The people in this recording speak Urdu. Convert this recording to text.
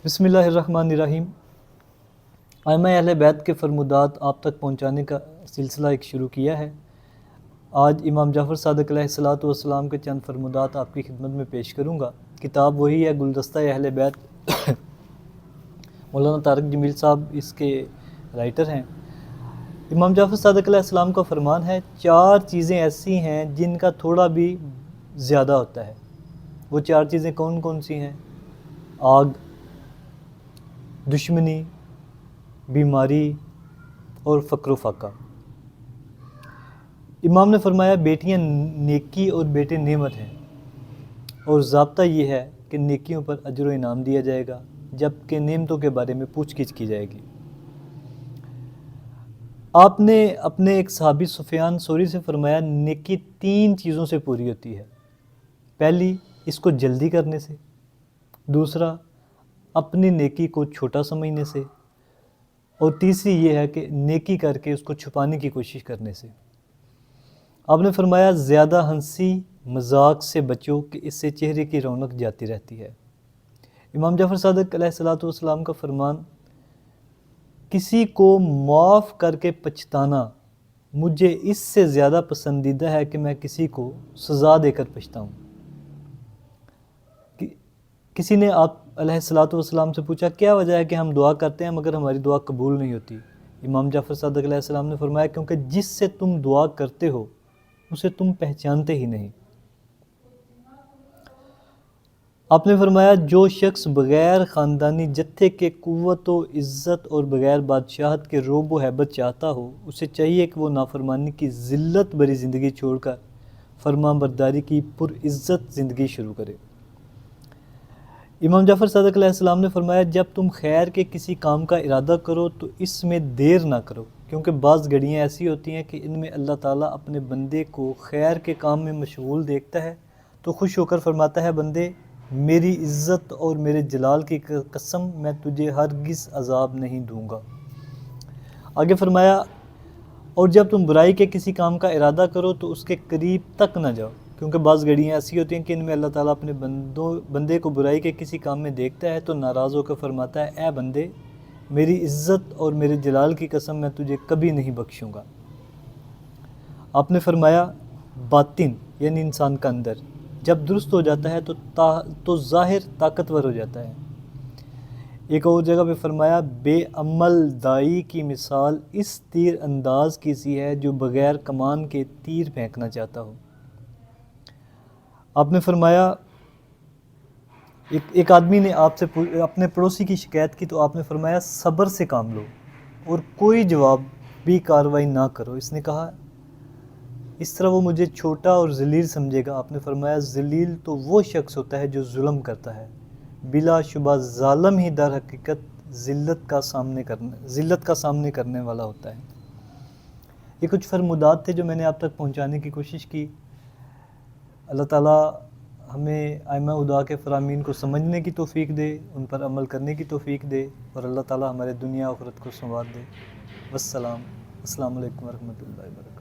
بسم اللہ الرحمن الرحیم۔ ائمہ اہل بیت کے فرمودات آپ تک پہنچانے کا سلسلہ ایک شروع کیا ہے۔ آج امام جعفر صادق علیہ الصلوۃ والسلام کے چند فرمودات آپ کی خدمت میں پیش کروں گا۔ کتاب وہی ہے، گلدستہ اہل بیت، مولانا طارق جمیل صاحب اس کے رائٹر ہیں۔ امام جعفر صادق علیہ السلام کا فرمان ہے، 4 چیزیں ایسی ہیں جن کا تھوڑا بھی زیادہ ہوتا ہے۔ وہ 4 چیزیں کون کون سی ہیں؟ آگ، دشمنی، بیماری اور فقر و فاقہ۔ امام نے فرمایا، بیٹیاں نیکی اور بیٹے نعمت ہیں، اور ضابطہ یہ ہے کہ نیکیوں پر اجر و انعام دیا جائے گا، جبکہ نعمتوں کے بارے میں پوچھ گچھ کی جائے گی۔ آپ نے اپنے ایک صحابی سفیان ثوری سے فرمایا، نیکی 3 چیزوں سے پوری ہوتی ہے۔ پہلی، اس کو جلدی کرنے سے۔ دوسرا، اپنی نیکی کو چھوٹا سمجھنے سے۔ اور تیسری یہ ہے کہ نیکی کر کے اس کو چھپانے کی کوشش کرنے سے۔ آپ نے فرمایا، زیادہ ہنسی مذاق سے بچو کہ اس سے چہرے کی رونق جاتی رہتی ہے۔ امام جعفر صادق علیہ الصلوۃ والسلام کا فرمان، کسی کو معاف کر کے پچھتانا مجھے اس سے زیادہ پسندیدہ ہے کہ میں کسی کو سزا دے کر پچھتاؤں۔ کسی نے آپ علیہ الصلوۃ والسلام سے پوچھا، کیا وجہ ہے کہ ہم دعا کرتے ہیں مگر ہماری دعا قبول نہیں ہوتی؟ امام جعفر صادق علیہ السلام نے فرمایا، کیونکہ جس سے تم دعا کرتے ہو اسے تم پہچانتے ہی نہیں۔ آپ نے فرمایا، جو شخص بغیر خاندانی جتھے کے قوت و عزت اور بغیر بادشاہت کے رعب و ہیبت چاہتا ہو، اسے چاہیے کہ وہ نافرمانی کی ذلت بھری زندگی چھوڑ کر فرمان برداری کی پرعزت زندگی شروع کرے۔ امام جعفر صادق علیہ السلام نے فرمایا، جب تم خیر کے کسی کام کا ارادہ کرو تو اس میں دیر نہ کرو، کیونکہ بعض گھڑیاں ایسی ہوتی ہیں کہ ان میں اللہ تعالیٰ اپنے بندے کو خیر کے کام میں مشغول دیکھتا ہے تو خوش ہو کر فرماتا ہے، بندے میری عزت اور میرے جلال کی قسم میں تجھے ہرگز عذاب نہیں دوں گا۔ آگے فرمایا، اور جب تم برائی کے کسی کام کا ارادہ کرو تو اس کے قریب تک نہ جاؤ، کیونکہ بعض گھڑیاں ایسی ہوتی ہیں کہ ان میں اللہ تعالیٰ اپنے بندے کو برائی کے کسی کام میں دیکھتا ہے تو ناراض ہو کر فرماتا ہے، اے بندے میری عزت اور میرے جلال کی قسم میں تجھے کبھی نہیں بخشوں گا۔ آپ نے فرمایا، باطن یعنی انسان کا اندر جب درست ہو جاتا ہے تو ظاہر طاقتور ہو جاتا ہے۔ ایک اور جگہ پہ فرمایا، بے عمل دائی کی مثال اس تیر انداز کی سی ہے جو بغیر کمان کے تیر پھینکنا چاہتا ہو۔ آپ نے فرمایا، ایک آدمی نے آپ سے اپنے پڑوسی کی شکایت کی تو آپ نے فرمایا، صبر سے کام لو اور کوئی جواب بھی کارروائی نہ کرو۔ اس نے کہا، اس طرح وہ مجھے چھوٹا اور ذلیل سمجھے گا۔ آپ نے فرمایا، ذلیل تو وہ شخص ہوتا ہے جو ظلم کرتا ہے، بلا شبہ ظالم ہی در حقیقت ذلت کا سامنے کرنے والا ہوتا ہے۔ یہ کچھ فرمودات تھے جو میں نے آپ تک پہنچانے کی کوشش کی۔ اللہ تعالیٰ ہمیں ائمہ ہدیٰ کے فرامین کو سمجھنے کی توفیق دے، ان پر عمل کرنے کی توفیق دے، اور اللہ تعالیٰ ہمارے دنیا آخرت کو سنوار دے۔ السلام علیکم ورحمۃ اللہ وبرکاتہ۔